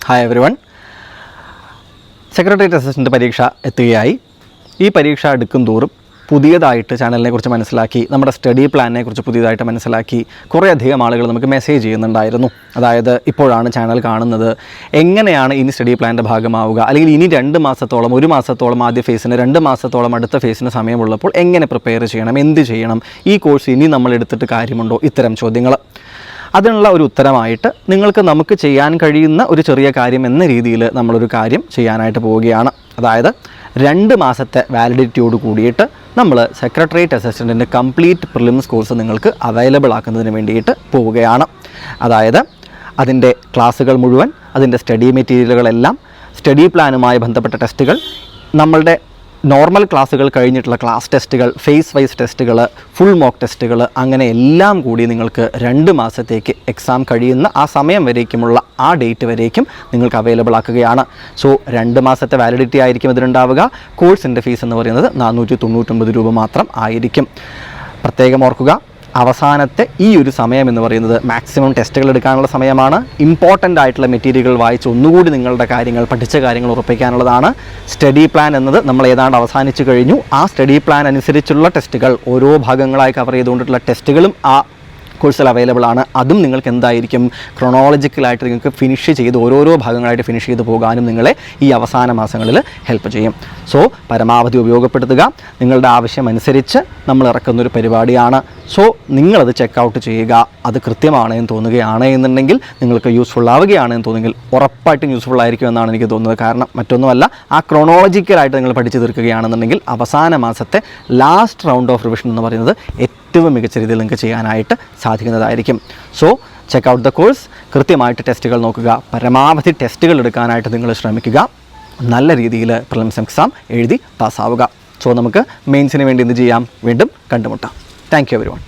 Hi everyone. Secretariat assistant പരീക്ഷ എത്തുകയായി. ഈ പരീക്ഷ എടുക്കും തോറും പുതിയതായിട്ട് ചാനലിനെക്കുറിച്ച് മനസ്സിലാക്കി, നമ്മുടെ സ്റ്റഡി പ്ലാനിനെക്കുറിച്ച് പുതിയതായിട്ട് മനസ്സിലാക്കി കുറേയധികം ആളുകൾ നമുക്ക് മെസ്സേജ് ചെയ്യുന്നുണ്ടായിരുന്നു. അതായത് ഇപ്പോഴാണ് ചാനൽ കാണുന്നത്, എങ്ങനെയാണ് ഇനി സ്റ്റഡി പ്ലാനിൻ്റെ ഭാഗമാവുക, അല്ലെങ്കിൽ ഇനി 2 മാസത്തോളം 1 മാസത്തോളം ആദ്യ ഫേസിന്, 2 മാസത്തോളം അടുത്ത ഫേസിന് സമയമുള്ളപ്പോൾ എങ്ങനെ പ്രിപ്പയർ ചെയ്യണം, എന്ത് ചെയ്യണം, ഈ കോഴ്സ് ഇനി നമ്മൾ എടുത്തിട്ട് കാര്യമുണ്ടോ, ഇത്തരം ചോദ്യങ്ങൾ. അതിനുള്ള ഒരു ഉത്തരമായിട്ട് നമുക്ക് ചെയ്യാൻ കഴിയുന്ന ഒരു ചെറിയ കാര്യം എന്ന രീതിയിൽ നമ്മളൊരു കാര്യം ചെയ്യാനായിട്ട് പോവുകയാണ്. അതായത് 2 മാസത്തെ വാലിഡിറ്റിയോട് കൂടിയിട്ട് നമ്മൾ സെക്രട്ടേറിയറ്റ് അസിസ്റ്റൻറ്റിൻ്റെ കംപ്ലീറ്റ് പ്രിലിംസ് കോഴ്സ് നിങ്ങൾക്ക് അവൈലബിൾ ആക്കുന്നതിന് വേണ്ടിയിട്ട് പോവുകയാണ്. അതായത് അതിൻ്റെ ക്ലാസ്സുകൾ മുഴുവൻ, അതിൻ്റെ സ്റ്റഡി മെറ്റീരിയലുകളെല്ലാം, സ്റ്റഡി പ്ലാനുമായി ബന്ധപ്പെട്ട ടെസ്റ്റുകൾ, നമ്മളുടെ നോർമൽ ക്ലാസ്സുകൾ കഴിഞ്ഞിട്ടുള്ള ക്ലാസ് ടെസ്റ്റുകൾ, ഫേസ് വൈസ് ടെസ്റ്റുകൾ, ഫുൾ മോക്ക് ടെസ്റ്റുകൾ, അങ്ങനെ എല്ലാം കൂടി നിങ്ങൾക്ക് 2 മാസത്തേക്ക് എക്സാം കഴിയുന്ന ആ സമയം വരേക്കുമുള്ള ആ ഡേറ്റ് വരേക്കും നിങ്ങൾക്ക് അവൈലബിൾ ആക്കുകയാണ്. സോ 2 മാസത്തെ വാലിഡിറ്റി ആയിരിക്കും ഇതിനുണ്ടാവുക. കോഴ്സിൻ്റെ ഫീസ് എന്ന് പറയുന്നത് 499 രൂപ മാത്രം ആയിരിക്കും. പ്രത്യേകം ഓർക്കുക, അവസാനത്തെ ഈ ഒരു സമയം എന്ന് പറയുന്നത് മാക്സിമം ടെസ്റ്റുകൾ എടുക്കാനുള്ള സമയമാണ്. ഇമ്പോർട്ടൻ്റ് ആയിട്ടുള്ള മെറ്റീരിയലുകൾ വായിച്ച് ഒന്നുകൂടി നിങ്ങളുടെ കാര്യങ്ങൾ, പഠിച്ച കാര്യങ്ങൾ ഉറപ്പിക്കാനുള്ളതാണ്. സ്റ്റഡി പ്ലാൻ എന്നത് നമ്മൾ ഏതാണ്ട് അവസാനിച്ചു കഴിഞ്ഞു. ആ സ്റ്റഡി പ്ലാൻ അനുസരിച്ചുള്ള ടെസ്റ്റുകൾ, ഓരോ ഭാഗങ്ങളായി കവർ ചെയ്തുകൊണ്ടിട്ടുള്ള ടെസ്റ്റുകളും ആ കോഴ്സിൽ അവൈലബിൾ ആണ്. അതും നിങ്ങൾക്ക് എന്തായിരിക്കും, ക്രൊണോളജിക്കലായിട്ട് നിങ്ങൾക്ക് ഫിനിഷ് ചെയ്ത് ഓരോരോ ഭാഗങ്ങളായിട്ട് ഫിനിഷ് ചെയ്ത് പോകാനും നിങ്ങളെ ഈ അവസാന മാസങ്ങളിൽ ഹെൽപ്പ് ചെയ്യും. സോ പരമാവധി ഉപയോഗപ്പെടുത്തുക. നിങ്ങളുടെ ആവശ്യം അനുസരിച്ച് നമ്മൾ ഇറക്കുന്നൊരു പരിപാടിയാണ്. സോ നിങ്ങളത് ചെക്കൗട്ട് ചെയ്യുക. അത് കൃത്യമാണ് എന്ന് തോന്നുകയാണ് എന്നുണ്ടെങ്കിൽ, നിങ്ങൾക്ക് യൂസ്ഫുൾ ആവുകയാണെന്ന് തോന്നുമെങ്കിൽ ഉറപ്പായിട്ടും യൂസ്ഫുൾ ആയിരിക്കും എന്നാണ് എനിക്ക് തോന്നുന്നത്. കാരണം മറ്റൊന്നുമല്ല, ആ ക്രൊണോളജിക്കലായിട്ട് നിങ്ങൾ പഠിച്ചു തീർക്കുകയാണെന്നുണ്ടെങ്കിൽ അവസാന മാസത്തെ ലാസ്റ്റ് റൗണ്ട് ഓഫ് റിവിഷൻ എന്ന് പറയുന്നത് ഏറ്റവും മികച്ച രീതിയിൽ നിങ്ങൾക്ക് ചെയ്യാനായിട്ട് സാധിക്കുന്നതായിരിക്കും. So check out the course. കൃത്യമായിട്ട് ടെസ്റ്റുകൾ നോക്കുക. പരമാവധി ടെസ്റ്റുകൾ എടുക്കാനായിട്ട് നിങ്ങൾ ശ്രമിക്കുക. നല്ല രീതിയിൽ പ്രിലിംസ് എക്സാം എഴുതി പാസ്സാവുക. സോ നമുക്ക് മെയിൻസിന് വേണ്ടി എന്ത് ചെയ്യാം, വീണ്ടും കണ്ടുമുട്ടാം. Thank you everyone.